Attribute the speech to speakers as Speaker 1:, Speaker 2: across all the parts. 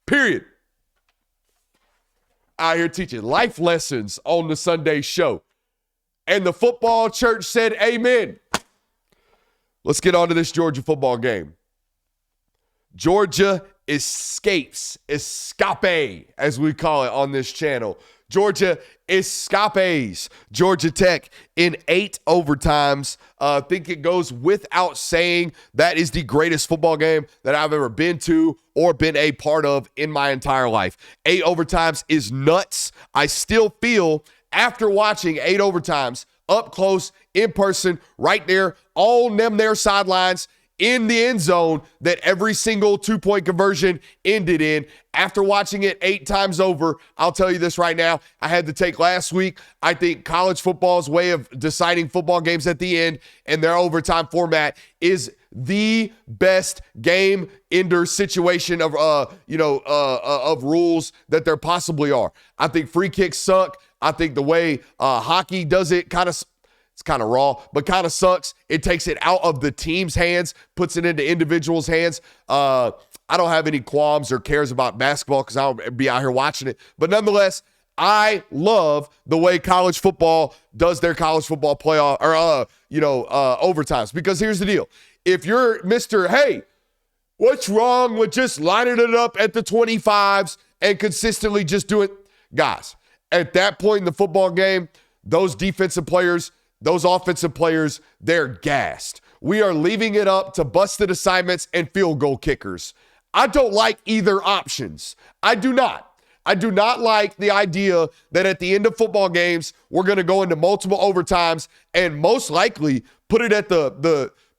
Speaker 1: Period. Out here teaching life lessons on the Sunday show. And the football church said amen. Let's get on to this Georgia football game. Georgia escape, as we call it on this channel. Georgia escapes Georgia Tech in 8 overtimes. I think it goes without saying that is the greatest football game that I've ever been to or been a part of in my entire life. 8 overtimes is nuts. I still feel, after watching 8 overtimes up close, in person, right there, on them their sidelines, in the end zone, that every single 2-point conversion ended in. After watching it 8 times over, I'll tell you this right now. I had to take last week. I think college football's way of deciding football games at the end and their overtime format is the best game ender situation of rules that there possibly are. I think free kicks suck. I think the way hockey does it it's kind of raw, but kind of sucks. It takes it out of the team's hands, puts it into individuals' hands. I don't have any qualms or cares about basketball because I'll be out here watching it. But nonetheless, I love the way college football does their college football playoff or overtimes. Because here's the deal: if you're Mr. Hey, what's wrong with just lining it up at the 25s and consistently just do it, guys? At that point in the football game, those defensive players, those offensive players, they're gassed. We are leaving it up to busted assignments and field goal kickers. I don't like either options. I do not. I do not like the idea that at the end of football games, we're going to go into multiple overtimes and most likely put it at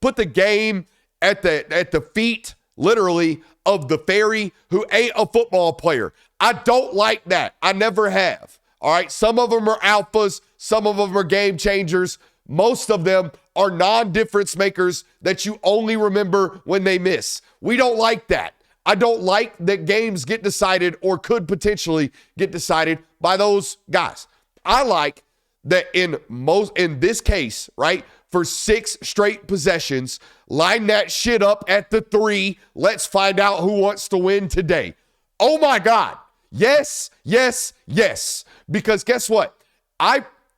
Speaker 1: put the game at the feet, literally, of the fairy who ain't a football player. I don't like that. I never have. All right. Some of them are alphas. Some of them are game changers. Most of them are non-difference makers that you only remember when they miss. We don't like that. I don't like that games get decided or could potentially get decided by those guys. I like that in this case, right, for 6 straight possessions, line that shit up at the 3. Let's find out who wants to win today. Oh my God. Yes, yes, yes. Because guess what?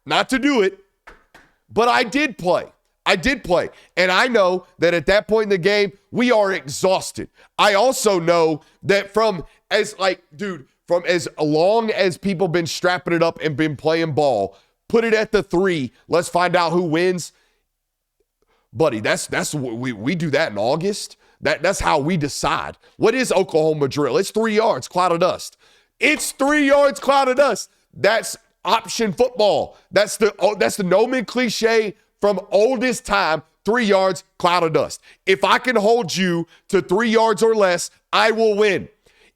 Speaker 1: Not to do it, but I did play. And I know that at that point in the game, we are exhausted. I also know that from as long as people been strapping it up and been playing ball, put it at the 3. Let's find out who wins. Buddy, that's we do that in August. That's how we decide. What is Oklahoma drill? It's 3 yards, cloud of dust. It's 3 yards, cloud of dust. That's option football. That's the Nomen cliche from oldest time. 3 yards, cloud of dust. If I can hold you to 3 yards or less, I will win.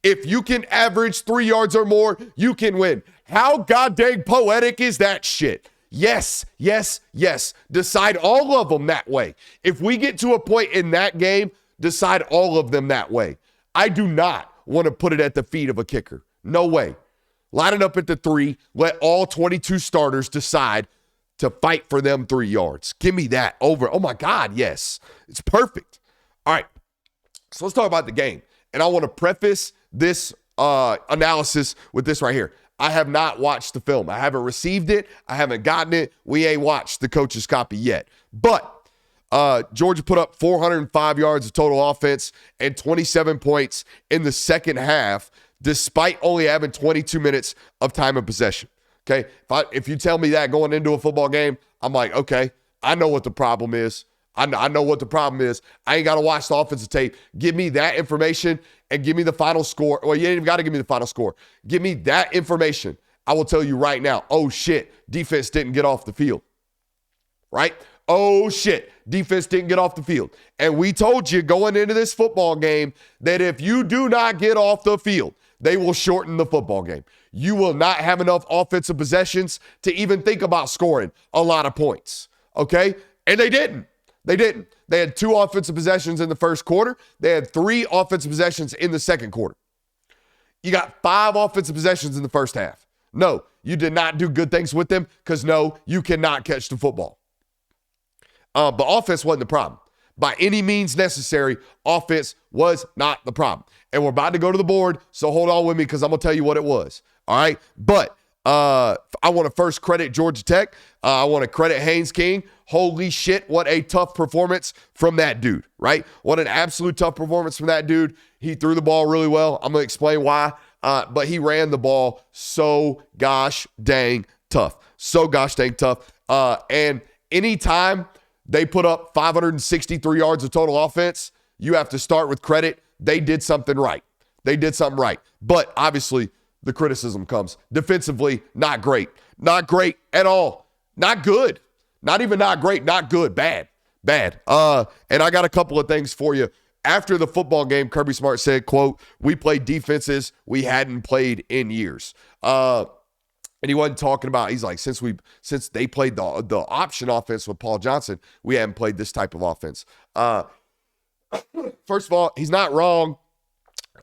Speaker 1: If you can average 3 yards or more, you can win. How goddamn poetic is that shit? Yes, yes, yes. Decide all of them that way. If we get to a point in that game, decide all of them that way. I do not want to put it at the feet of a kicker. No way. Line it up at the 3. Let all 22 starters decide to fight for them 3 yards. Give me that over. Oh, my God, yes. It's perfect. All right, so let's talk about the game. And I want to preface this analysis with this right here. I have not watched the film. I haven't received it. I haven't gotten it. We ain't watched the coach's copy yet. But Georgia put up 405 yards of total offense and 27 points in the second half, despite only having 22 minutes of time of possession. Okay, if you tell me that going into a football game, I'm like, okay, I know what the problem is. I know what the problem is. I ain't got to watch the offensive tape. Give me that information and give me the final score. Well, you ain't even got to give me the final score. Give me that information. I will tell you right now, oh, shit, defense didn't get off the field. Right? Oh, shit, defense didn't get off the field. And we told you going into this football game that if you do not get off the field, they will shorten the football game. You will not have enough offensive possessions to even think about scoring a lot of points, okay? And they didn't. They had 2 offensive possessions in the first quarter. They had 3 offensive possessions in the second quarter. You got 5 offensive possessions in the first half. No, you did not do good things with them because, no, you cannot catch the football. But offense wasn't the problem. by any means necessary. Offense was not the problem. And we're about to go to the board, so hold on with me because I'm going to tell you what it was. All right? But I want to first credit Georgia Tech. I want to credit Haynes King. Holy shit, what a tough performance from that dude, right? What an absolute tough performance from that dude. He threw the ball really well. I'm going to explain why. But he ran the ball so gosh dang tough. So gosh dang tough. And anytime they put up 563 yards of total offense, you have to start with credit. They did something right. They did something right. But obviously, the criticism comes. Defensively, not great. Not great at all. Not good. Not even not great. Not good. Bad. Bad. And I got a couple of things for you. After the football game, Kirby Smart said, quote, "We played defenses we hadn't played in years." And he wasn't talking about, he's like, since they played the option offense with Paul Johnson, we haven't played this type of offense. First of all, he's not wrong,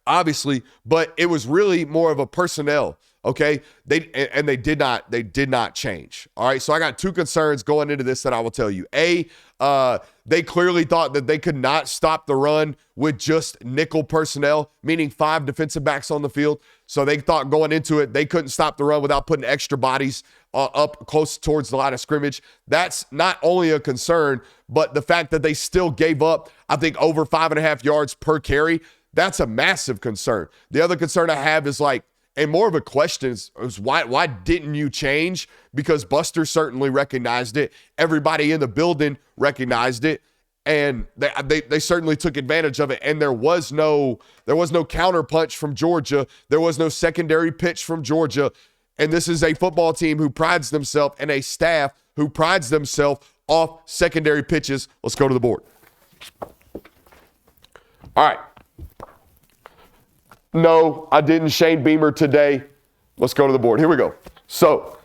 Speaker 1: obviously, but it was really more of a personnel. Okay, they did not change. All right, so I got two concerns going into this that I will tell you. They clearly thought that they could not stop the run with just nickel personnel, meaning 5 defensive backs on the field. So they thought going into it, they couldn't stop the run without putting extra bodies up close towards the line of scrimmage. That's not only a concern, but the fact that they still gave up, I think, over 5.5 yards per carry, that's a massive concern. The other concern I have is and more of a question is why didn't you change? Because Buster certainly recognized it. Everybody in the building recognized it. And they certainly took advantage of it. And there was no counter punch from Georgia. There was no secondary pitch from Georgia. And this is a football team who prides themselves and a staff who prides themselves off secondary pitches. Let's go to the board. All right. No, I didn't Shane Beamer today. Let's go to the board. Here we go. So,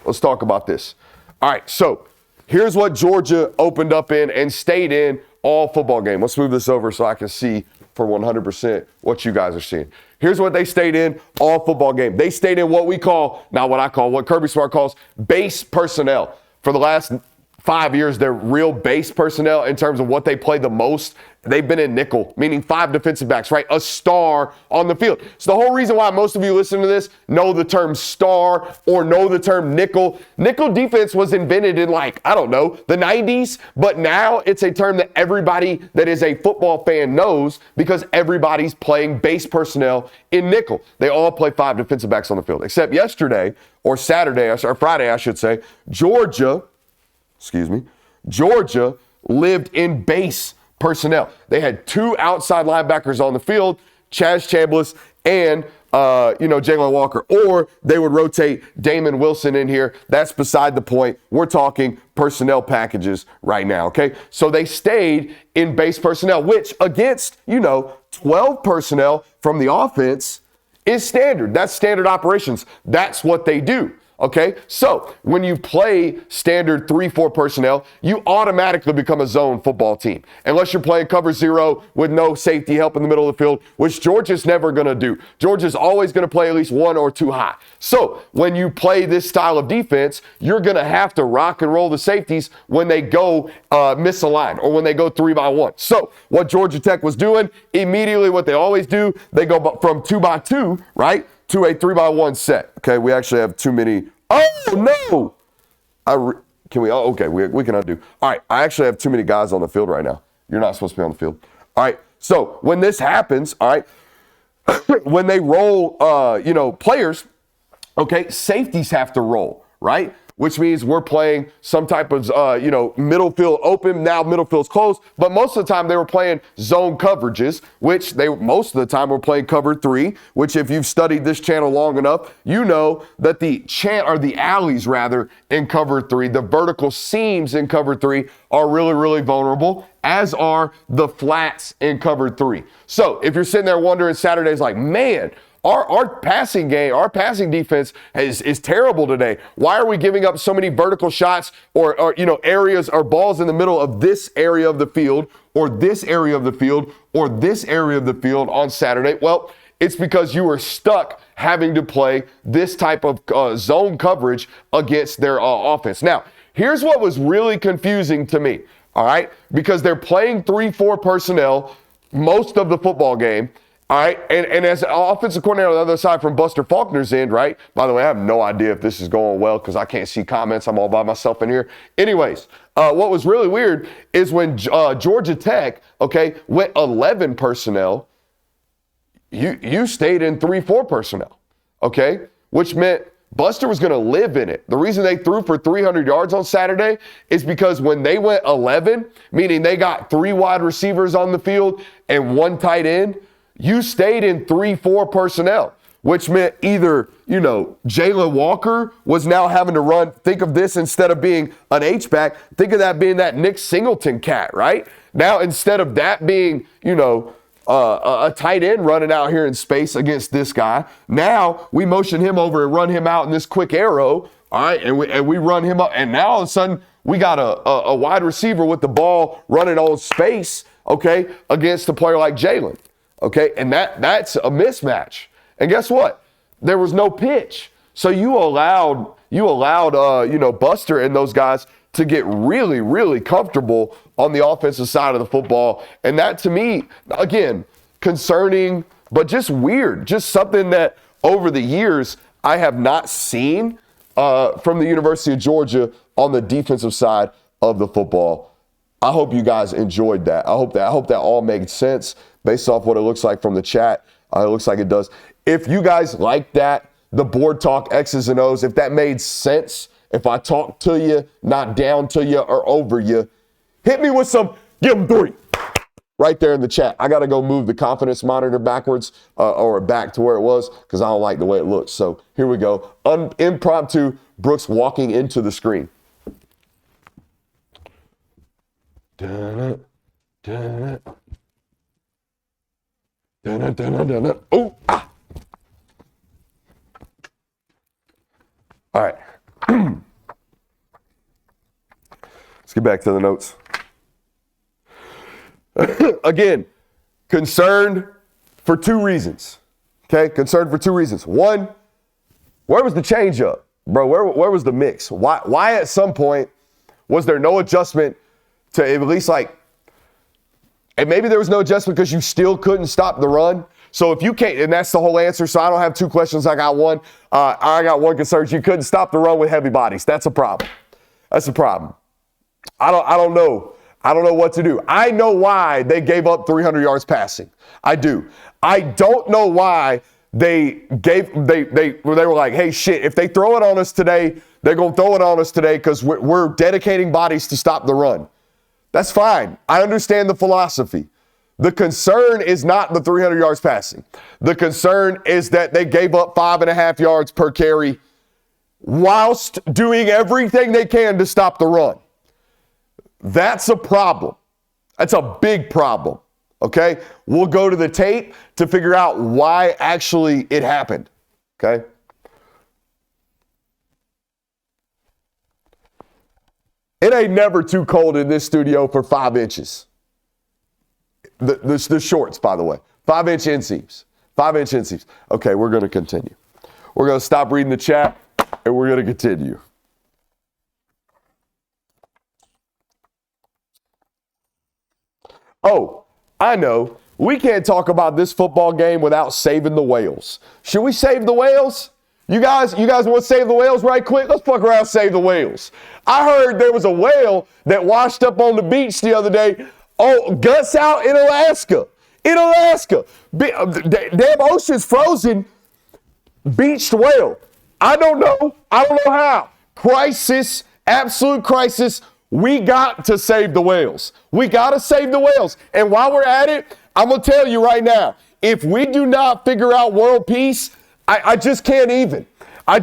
Speaker 1: let's talk about this. All right, so here's what Georgia opened up in and stayed in all football game. Let's move this over so I can see for 100% what you guys are seeing. Here's what they stayed in all football game. They stayed in what what Kirby Smart calls base personnel. For the last 5 years, they're real base personnel in terms of what they play the most. They've been in nickel, meaning 5 defensive backs, right? A star on the field. So the whole reason why most of you listening to this know the term star or know the term nickel. Nickel defense was invented in the 90s, but now it's a term that everybody that is a football fan knows because everybody's playing base personnel in nickel. They all play 5 defensive backs on the field, except yesterday or Friday, I should say, Georgia lived in base personnel. They had 2 outside linebackers on the field, Chaz Chambliss and Jalen Walker, or they would rotate Damon Wilson in here. That's beside the point. We're talking personnel packages right now, okay? So they stayed in base personnel, which against, 12 personnel from the offense is standard. That's standard operations. That's what they do. Okay, so when you play standard 3-4 personnel, you automatically become a zone football team. Unless you're playing cover 0 with no safety help in the middle of the field, which Georgia's never going to do. Georgia's always going to play at least 1 or 2 high. So when you play this style of defense, you're going to have to rock and roll the safeties when they go misaligned or when they go 3-by-1. So what Georgia Tech was doing, immediately what they always do, they go from 2-by-2, right, to a 3-by-1 set. Okay, we actually have too many. Oh, no. We can undo. All right, I actually have too many guys on the field right now. You're not supposed to be on the field. All right, so when this happens, all right, when they roll, players, okay, safeties have to roll, right? Which means we're playing some type of, middle field open. Now middle field's closed. But most of the time they were playing zone coverages, which most of the time were playing cover 3, which if you've studied this channel long enough, you know that the alleys in cover 3, the vertical seams in cover 3 are really, really vulnerable, as are the flats in cover 3. So if you're sitting there wondering Saturday's man, Our passing game, our passing defense is terrible today. Why are we giving up so many vertical shots or areas or balls in the middle of this area of the field or this area of the field or this area of the field on Saturday? Well, it's because you were stuck having to play this type of zone coverage against their offense. Now, here's what was really confusing to me. all right, because they're playing 3-4 personnel most of the football game. All right, and as an offensive coordinator on the other side from Buster Faulkner's end, right? By the way, I have no idea if this is going well because I can't see comments. I'm all by myself in here. Anyways, what was really weird is when Georgia Tech, okay, went 11 personnel, you stayed in 3-4 personnel, okay, which meant Buster was going to live in it. The reason they threw for 300 yards on Saturday is because when they went 11, meaning they got 3 wide receivers on the field and 1 tight end, you stayed in 3-4 personnel, which meant either, Jalen Walker was now having to run. Think of this instead of being an H-back, think of that being that Nick Singleton cat, right? Now, instead of that being, a tight end running out here in space against this guy, now we motion him over and run him out in this quick arrow, all right, and we run him up. And now all of a sudden we got a wide receiver with the ball running on space, okay, against a player like Jalen. Okay, and that's a mismatch. And guess what? There was no pitch. So you allowed Buster and those guys to get really, really comfortable on the offensive side of the football. And that, to me, again, concerning, but just weird. Just something that over the years I have not seen from the University of Georgia on the defensive side of the football. I hope you guys enjoyed that. I hope that all made sense. Based off what it looks like from the chat, it looks like it does. If you guys like that, the board talk X's and O's, if that made sense, if I talked to you, not down to you or over you, hit me with some, give them 3 right there in the chat. I got to go move the confidence monitor backwards or back to where it was because I don't like the way it looks. So here we go. Impromptu Brooks walking into the screen. Dun-dun, dun-dun. Oh, ah. All right. Let's get back to the notes. Again, concerned for 2 reasons. Okay, concerned for 2 reasons. 1, where was the changeup, bro? Where was the mix? Why at some point was there no adjustment to at least and maybe there was no adjustment because you still couldn't stop the run. So if you can't, and that's the whole answer. So I don't have 2 questions. I got one. I got 1 concern. You couldn't stop the run with heavy bodies. That's a problem. That's a problem. I don't know. I don't know what to do. I know why they gave up 300 yards passing. I do. I don't know why they were like, hey, shit, if they throw it on us today, they're going to throw it on us today because we're dedicating bodies to stop the run. That's fine. I understand the philosophy. The concern is not the 300 yards passing. The concern is that they gave up 5.5 yards per carry whilst doing everything they can to stop the run. That's a problem. That's a big problem. Okay? We'll go to the tape to figure out why actually it happened. Okay? It ain't never too cold in this studio for 5 inches. The shorts, by the way. 5-inch inseams. 5-inch inseams. Okay, we're going to continue. We're going to stop reading the chat, and we're going to continue. Oh, I know. We can't talk about this football game without saving the whales. Should we save the whales? You guys want to save the whales right quick? Let's fuck around and save the whales. I heard there was a whale that washed up on the beach the other day. Oh, guts out in Alaska. In Alaska. Damn ocean's frozen. Beached whale. I don't know how. Crisis, absolute crisis. We got to save the whales. We got to save the whales. And while we're at it, I'm going to tell you right now, if we do not figure out world peace, I just can't even. I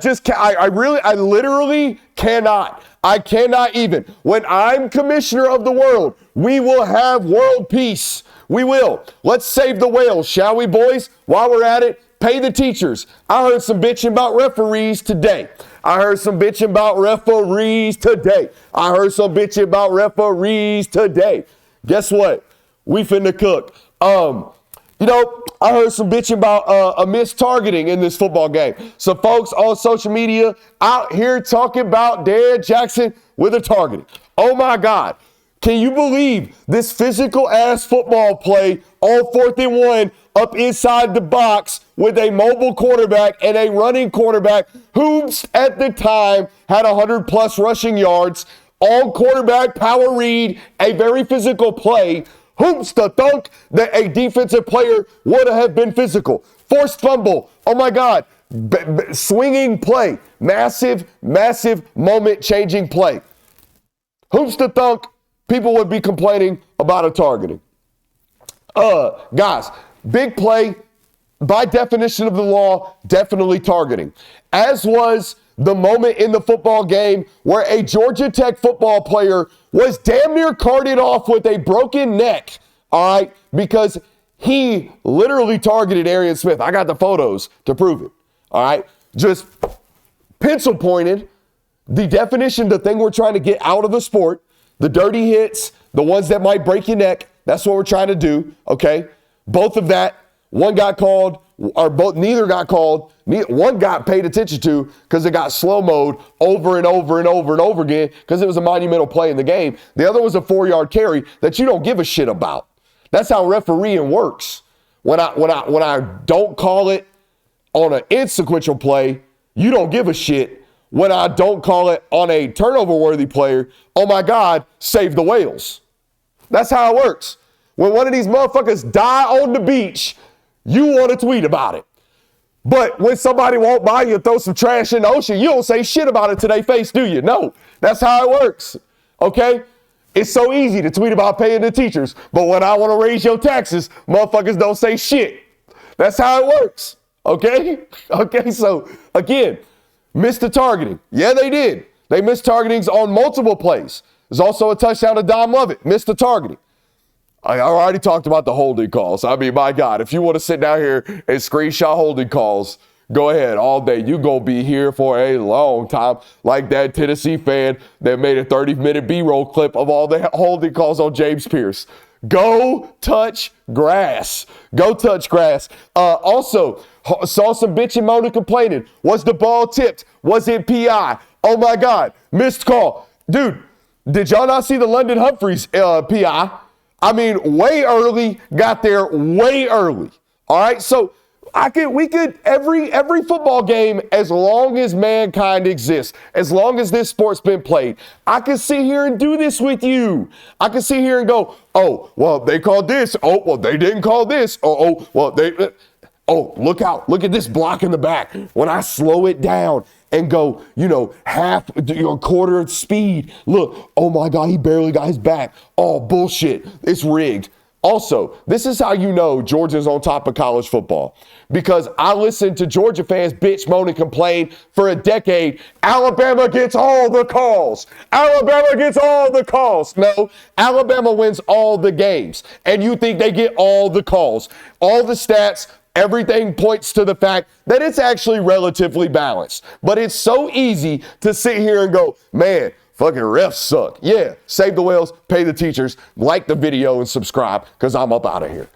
Speaker 1: literally cannot. I cannot even. When I'm commissioner of the world, we will have world peace. We will. Let's save the whales, shall we, boys? While we're at it, pay the teachers. I heard some bitching about referees today. I heard some bitching about referees today. Guess what? We finna cook. I heard some bitching about a missed targeting in this football game. So folks on social media out here talking about Dan Jackson with a targeting. Oh my God. Can you believe this physical ass football play on 4th and 1 up inside the box with a mobile quarterback and a running quarterback who at the time had 100 plus rushing yards, all quarterback power read, a very physical play. Hoops to thunk that a defensive player would have been physical. Forced fumble. Oh my God. Swinging play. Massive, massive moment changing play. Hoops to thunk. People would be complaining about a targeting. Guys, big play, by definition of the law, definitely targeting. As was the moment in the football game where a Georgia Tech football player was damn near carted off with a broken neck, all right, because he literally targeted Arian Smith. I got the photos to prove it, all right? Just pencil pointed, the definition, the thing we're trying to get out of the sport, the dirty hits, the ones that might break your neck, that's what we're trying to do, okay? Both of that, one got called, or both, neither got called. One got paid attention to because it got slow-mode over and over and over and over again because it was a monumental play in the game. The other was a 4-yard carry that you don't give a shit about. That's how refereeing works. When I don't call it on an insequential play, you don't give a shit. When I don't call it on a turnover-worthy player, oh my God, save the whales. That's how it works. When one of these motherfuckers die on the beach, you want to tweet about it. But when somebody walk by you and throw some trash in the ocean, you don't say shit about it to their face, do you? No, that's how it works, okay? It's so easy to tweet about paying the teachers, but when I want to raise your taxes, motherfuckers don't say shit. That's how it works, okay? Okay, so again, missed the targeting. Yeah, they did. They missed targetings on multiple plays. There's also a touchdown to Dom Lovett. Missed the targeting. I already talked about the holding calls. I mean, my God, if you want to sit down here and screenshot holding calls, go ahead all day. You're going to be here for a long time, like that Tennessee fan that made a 30-minute B-roll clip of all the holding calls on James Pierce. Go touch grass. Go touch grass. Also, saw some bitching, moaning, complaining. Was the ball tipped? Was it PI? Oh, my God. Missed call. Dude, did y'all not see the London Humphreys PI? I mean, way early, got there way early. All right, so we could every football game, as long as mankind exists, as long as this sport's been played, I can sit here and do this with you. I can sit here and go, oh, well, they called this. Oh, well, they didn't call this. Oh, well, oh, look out. Look at this block in the back. When I slow it down and go, half, quarter of speed. Look, oh my God, he barely got his back. Oh, bullshit. It's rigged. Also, this is how you know Georgia's on top of college football. Because I listened to Georgia fans bitch, moan, and complain for a decade. Alabama gets all the calls. Alabama gets all the calls. No, Alabama wins all the games. And you think they get all the calls. All the stats, everything points to the fact that it's actually relatively balanced. But it's so easy to sit here and go, man, fucking refs suck. Yeah, save the whales, pay the teachers, like the video and subscribe because I'm up out of here.